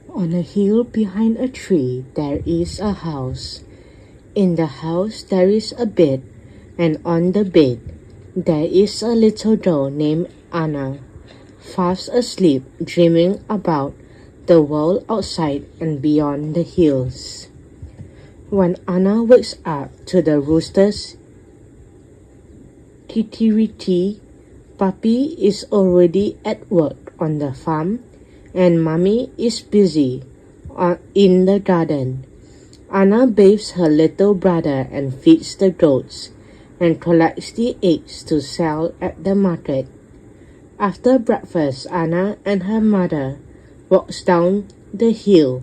On a hill behind a tree there is a house. In the house there is a bed, and on the bed there is a little doll named Anna, fast asleep, dreaming about the world outside and beyond the hills. When Anna wakes up to the rooster's titty, Papi is already at work on the farm, and Mommy is busy in the garden. Anna bathes her little brother and feeds the goats, and collects the eggs to sell at the market. After breakfast, Anna and her mother walks down the hill.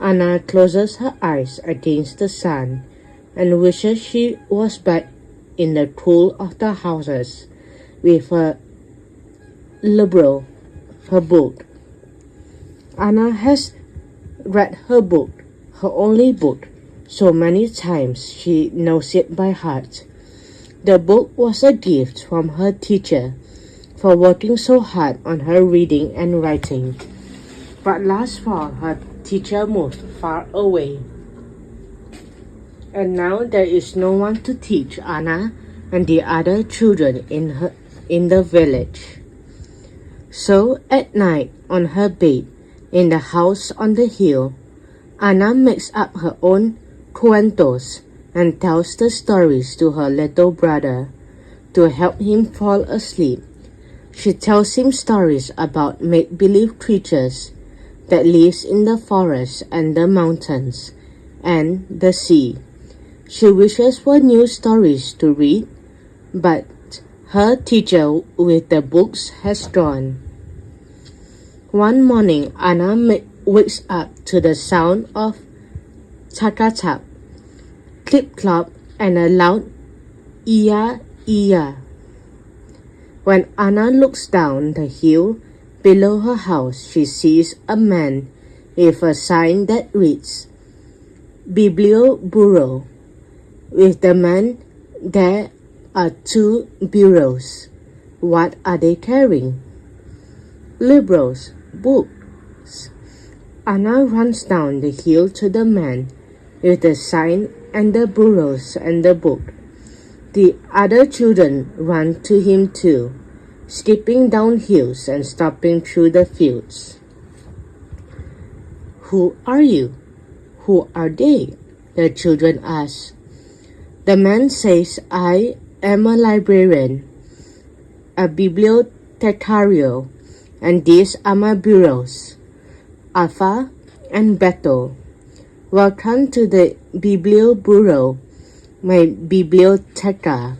Anna closes her eyes against the sun and wishes she was back in the cool of the houses with her libro, her book. Anna has read her book, her only book, so many times she knows it by heart. The book was a gift from her teacher for working so hard on her reading and writing. But last fall, her teacher moved far away, and now there is no one to teach Anna and the other children in the village. So at night, on her bed in the house on the hill, Anna makes up her own cuentos and tells the stories to her little brother to help him fall asleep. She tells him stories about make-believe creatures that lives in the forest and the mountains and the sea. She wishes for new stories to read, but her teacher with the books has gone. One morning, Anna wakes up to the sound of tap-tap, clip-clop, and a loud iya-iya. When Anna looks down the hill below her house, she sees a man with a sign that reads, Biblioburro. With the man, there are 2 bureaus. What are they carrying? Libros, books. Anna runs down the hill to the man with the sign and the bureaus and the book. The other children run to him too, skipping down hills and stopping through the fields. Who are you? Who are they? The children ask. The man says, I am a librarian, a bibliotecario, and these are my bureaus, Alpha and Beta. Welcome to the Biblioburro, my biblioteca.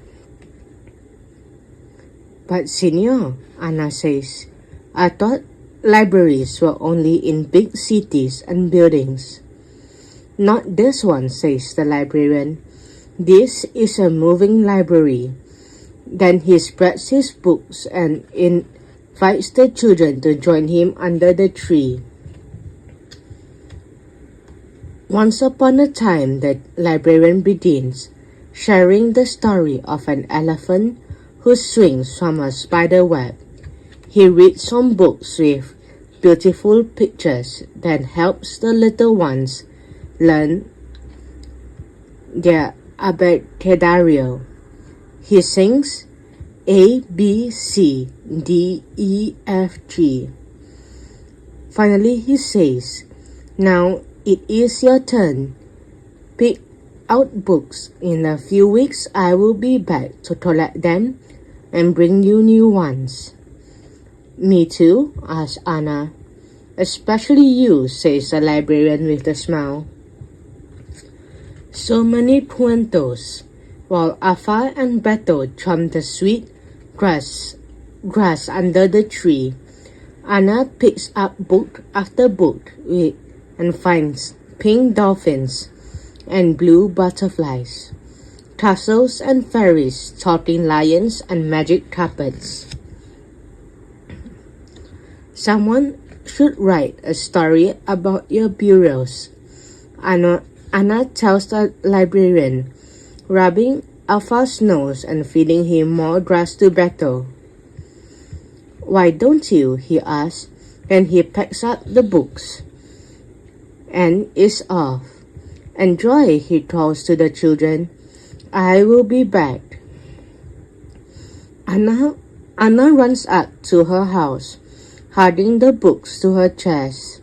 But Senor, Anna says, I thought libraries were only in big cities and buildings. Not this one, says the librarian. This is a moving library. Then he spreads his books and invites the children to join him under the tree. Once upon a time, the librarian begins, sharing the story of an elephant who swings from a spider web. He reads some books with beautiful pictures, then helps the little ones learn their abecedario. He sings A, B, C, D, E, F, G. Finally, he says, now it is your turn. Pick out books. In a few weeks, I will be back to collect them and bring you new ones. Me too, asks Anna. Especially you, says the librarian with a smile. So many cuentos. While Alpha and Beta chomp the sweet grass under the tree, Anna picks up book after book and finds pink dolphins and blue butterflies, castles and fairies, talking lions and magic carpets. Someone should write a story about your bureaus, Anna tells the librarian, rubbing Alpha's nose and feeding him more grass to Beta. Why don't you? He asks, and he packs up the books. and is off. Enjoy, he calls to the children. I will be back. Anna runs up to her house, holding the books to her chest.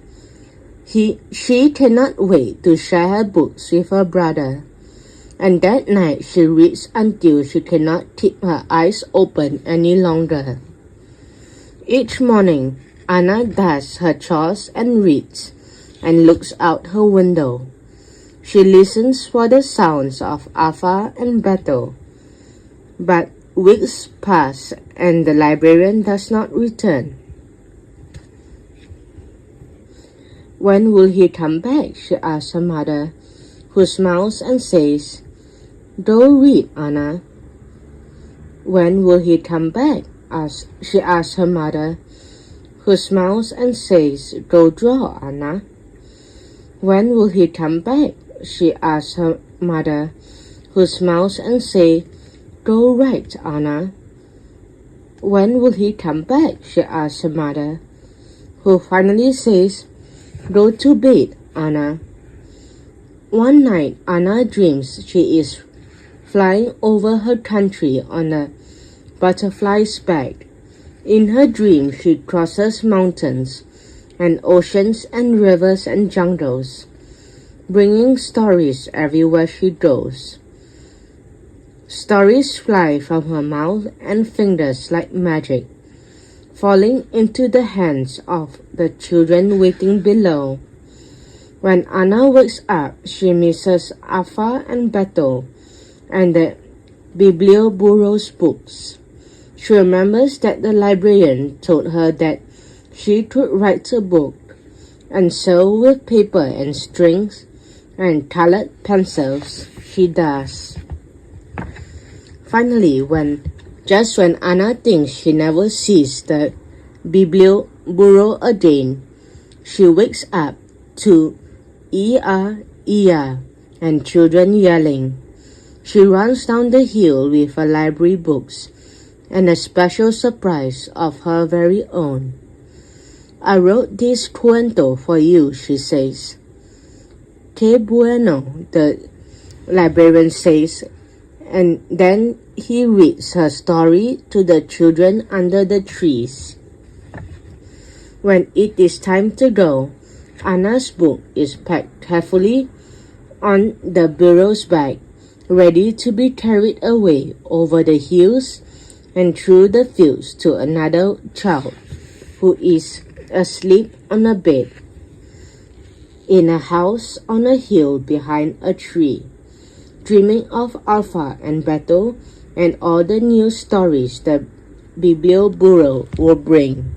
She cannot wait to share her books with her brother. And that night she reads until she cannot keep her eyes open any longer. Each morning, Anna does her chores and reads, and looks out her window. She listens for the sounds of Alpha and Battle. But weeks pass and the librarian does not return. When will he come back? She asks her mother, who smiles and says, Go read, Anna. When will he come back? She asks her mother, who smiles and says, Go draw, Anna. When will he come back? She asks her mother, who smiles and says, Go write, Anna. When will he come back? She asks her mother, who finally says, Go to bed, Anna. One night, Anna dreams she is flying over her country on a butterfly's back. In her dream, she crosses mountains and oceans and rivers and jungles, bringing stories everywhere she goes. Stories fly from her mouth and fingers like magic, falling into the hands of the children waiting below. When Anna wakes up, she misses Alpha and Battle and the Biblioburro's books. She remembers that the librarian told her that she could write a book, and so with paper and strings and colored pencils, she does. Finally, just when Anna thinks she never sees the Biblioburro again, she wakes up to Ear, and children yelling. She runs down the hill with her library books and a special surprise of her very own. I wrote this cuento for you, she says. Que bueno, the librarian says, and then he reads her story to the children under the trees. When it is time to go, Anna's book is packed carefully on the burro's back, ready to be carried away over the hills and through the fields to another child who is asleep on a bed in a house on a hill behind a tree, dreaming of Alpha and Battle and all the new stories that Biblioburro will bring.